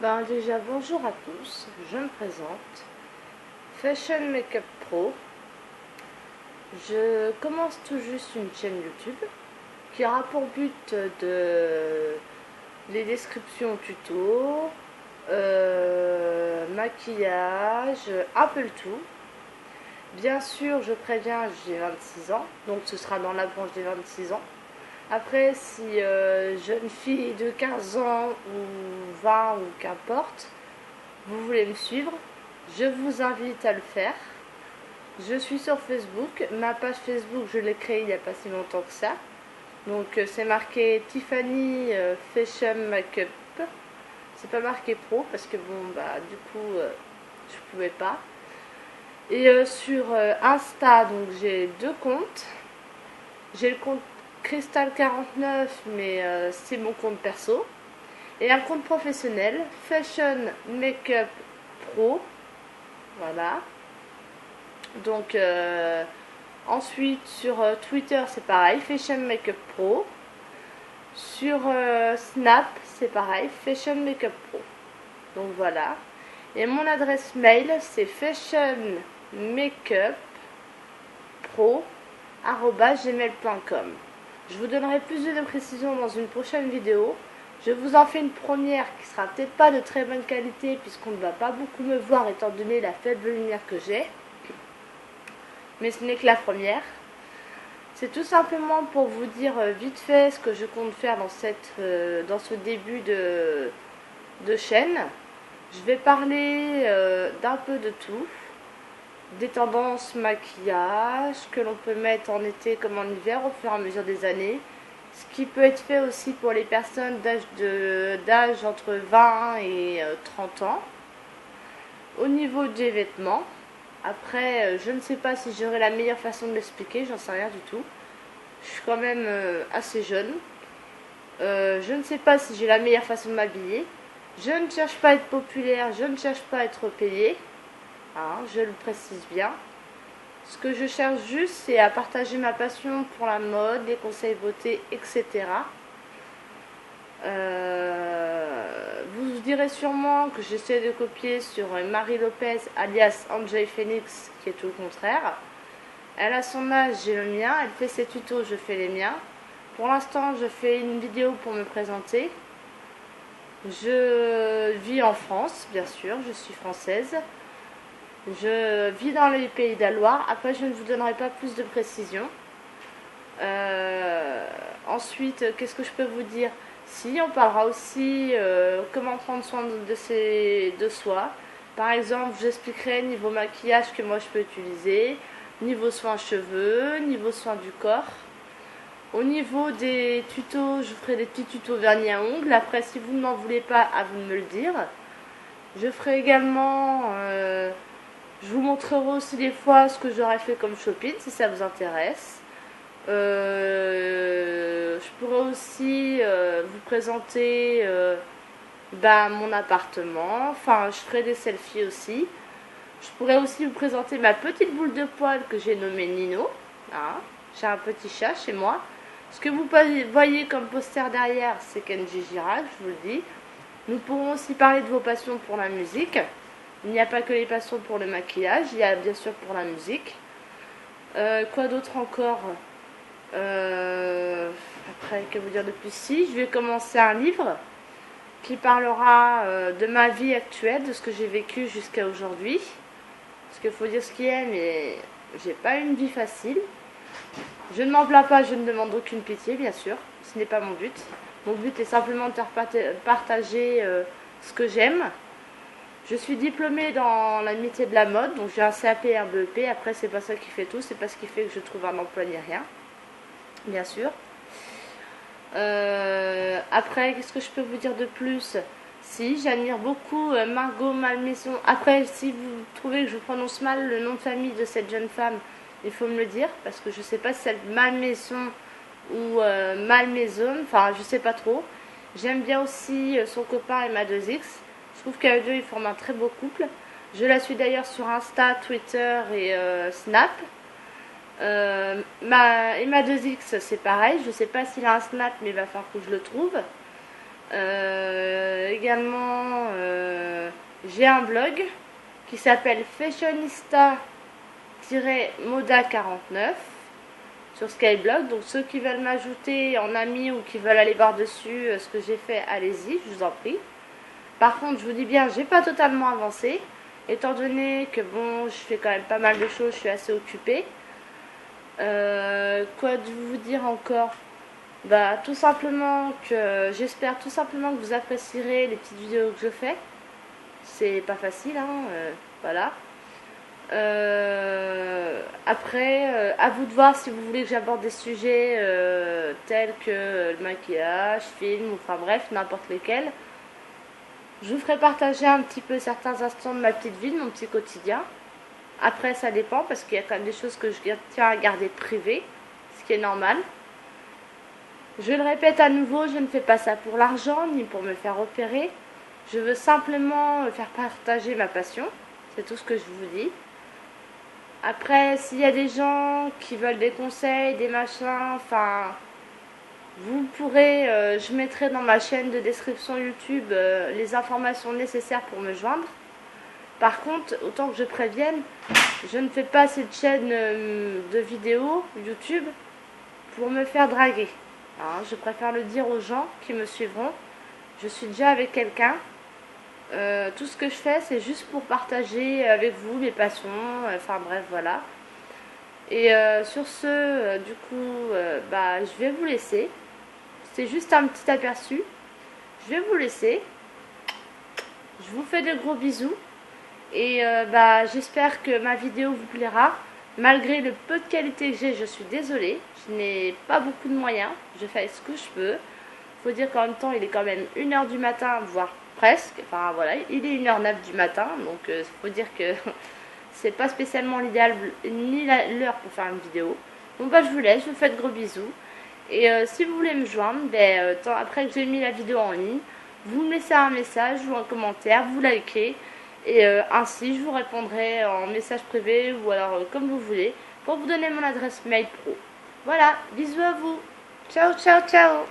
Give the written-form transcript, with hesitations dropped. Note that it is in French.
Ben déjà bonjour à tous, je me présente, Fashion Makeup Pro. Je commence tout juste une chaîne YouTube qui aura pour but de les descriptions tuto, maquillage, un peu le tout. Bien sûr, je préviens, j'ai 26 ans, donc ce sera dans la branche des 26 ans. Après, si jeune fille de 15 ans ou 20 ou qu'importe, vous voulez me suivre, je vous invite à le faire. Je suis sur Facebook. Ma page Facebook, je l'ai créée il n'y a pas si longtemps que ça. Donc c'est marqué Tiffany Fashion Makeup. C'est pas marqué pro parce que bon bah du coup je pouvais pas. Et sur Insta, donc j'ai deux comptes. J'ai le compte Crystal49 mais c'est mon compte perso. Et un compte professionnel, Fashion Makeup Pro. Voilà. Donc ensuite sur Twitter c'est pareil, Fashion Makeup Pro. Sur Snap c'est pareil, Fashion Makeup Pro. Donc voilà. Et mon adresse mail c'est fashionmakeupro@gmail.com. Je vous donnerai plus de précisions dans une prochaine vidéo. Je vous en fais une première qui sera peut-être pas de très bonne qualité puisqu'on ne va pas beaucoup me voir étant donné la faible lumière que j'ai. Mais ce n'est que la première. C'est tout simplement pour vous dire vite fait ce que je compte faire dans ce début de chaîne. Je vais parler d'un peu de tout. Des tendances maquillage que l'on peut mettre en été comme en hiver au fur et à mesure des années. Ce qui peut être fait aussi pour les personnes d'âge entre 20 et 30 ans. Au niveau des vêtements, après, je ne sais pas si j'aurai la meilleure façon de l'expliquer, j'en sais rien du tout. Je suis quand même assez jeune. Je ne sais pas si j'ai la meilleure façon de m'habiller. Je ne cherche pas à être populaire, je ne cherche pas à être payée. Hein, je le précise bien. Ce que je cherche juste, c'est à partager ma passion pour la mode, les conseils beauté, etc. Vous direz sûrement que j'essaie de copier sur Marie Lopez, alias Enjoy Phoenix, qui est tout le contraire. Elle a son âge, j'ai le mien. Elle fait ses tutos, je fais les miens. Pour l'instant, je fais une vidéo pour me présenter. Je vis en France, bien sûr, je suis française. Je vis dans les pays de la Loire. Après, je ne vous donnerai pas plus de précisions. Ensuite, qu'est-ce que je peux vous dire? Si, on parlera aussi comment prendre soin de soi. Par exemple, j'expliquerai niveau maquillage que moi je peux utiliser, niveau soins cheveux, niveau soins du corps. Au niveau des tutos, je ferai des petits tutos vernis à ongles. Après, si vous n'en voulez pas, à vous de me le dire. Je ferai également... je vous montrerai aussi des fois ce que j'aurais fait comme shopping, si ça vous intéresse. Je pourrais aussi vous présenter mon appartement. Enfin, je ferai des selfies aussi. Je pourrais aussi vous présenter ma petite boule de poil que j'ai nommée Nino. Hein. J'ai un petit chat chez moi. Ce que vous voyez comme poster derrière, c'est Kenji Girac, je vous le dis. Nous pourrons aussi parler de vos passions pour la musique. Il n'y a pas que les passions pour le maquillage, il y a bien sûr pour la musique. Quoi d'autre encore? Après, que vous dire de plus? Si, je vais commencer un livre qui parlera de ma vie actuelle, de ce que j'ai vécu jusqu'à aujourd'hui. Parce qu'il faut dire ce qui est, mais j'ai pas une vie facile. Je ne m'en plains pas, je ne demande aucune pitié, bien sûr. Ce n'est pas mon but. Mon but est simplement de partager ce que j'aime. Je suis diplômée dans le métier de la mode, donc j'ai un CAP et un BEP. Après, c'est pas ça qui fait tout, c'est pas ce qui fait que je trouve un emploi ni rien. Bien sûr. Après, qu'est-ce que je peux vous dire de plus? Si, j'admire beaucoup Margot Malmaison. Après, si vous trouvez que je prononce mal le nom de famille de cette jeune femme, il faut me le dire, parce que je sais pas si c'est Malmaison ou Malmaison, enfin, je sais pas trop. J'aime bien aussi son copain Emma2X. Je trouve qu'à deux, ils forment un très beau couple. Je la suis d'ailleurs sur Insta, Twitter et Snap. Emma2X, c'est pareil. Je ne sais pas s'il a un Snap, mais il va falloir que je le trouve. Également, j'ai un blog qui s'appelle fashionista-moda49 sur Skyblog. Donc ceux qui veulent m'ajouter en ami ou qui veulent aller voir dessus ce que j'ai fait, allez-y, je vous en prie. Par contre, je vous dis bien, j'ai pas totalement avancé, étant donné que bon, je fais quand même pas mal de choses, je suis assez occupée. Quoi de vous dire encore? Bah tout simplement que j'espère tout simplement que vous apprécierez les petites vidéos que je fais. C'est pas facile, hein, voilà. Après, à vous de voir si vous voulez que j'aborde des sujets tels que le maquillage, film, enfin bref, n'importe lesquels. Je vous ferai partager un petit peu certains instants de ma petite vie, de mon petit quotidien. Après, ça dépend parce qu'il y a quand même des choses que je tiens à garder privées, ce qui est normal. Je le répète à nouveau, je ne fais pas ça pour l'argent ni pour me faire opérer. Je veux simplement faire partager ma passion. C'est tout ce que je vous dis. Après, s'il y a des gens qui veulent des conseils, des machins, enfin, vous pourrez, je mettrai dans ma chaîne de description YouTube les informations nécessaires pour me joindre. Par contre, autant que je prévienne, je ne fais pas cette chaîne de vidéos YouTube pour me faire draguer. Hein, je préfère le dire aux gens qui me suivront. Je suis déjà avec quelqu'un. Tout ce que je fais, c'est juste pour partager avec vous mes passions. Enfin bref, voilà. Et sur ce, du coup, bah, je vais vous laisser. C'est juste un petit aperçu. Je vais vous laisser. Je vous fais de gros bisous. Et bah, j'espère que ma vidéo vous plaira. Malgré le peu de qualité que j'ai, je suis désolée. Je n'ai pas beaucoup de moyens. Je fais ce que je peux. Faut dire qu'en même temps, il est quand même 1h du matin, voire presque. Enfin voilà, il est 1h09 du matin. Donc faut dire que c'est pas spécialement l'idéal ni l'heure pour faire une vidéo. Donc bah, je vous laisse. Je vous fais de gros bisous. Et si vous voulez me joindre, ben, après que j'ai mis la vidéo en ligne, vous me laissez un message ou un commentaire, vous likez. Et ainsi, je vous répondrai en message privé ou alors comme vous voulez pour vous donner mon adresse mail pro. Voilà, bisous à vous. Ciao, ciao, ciao.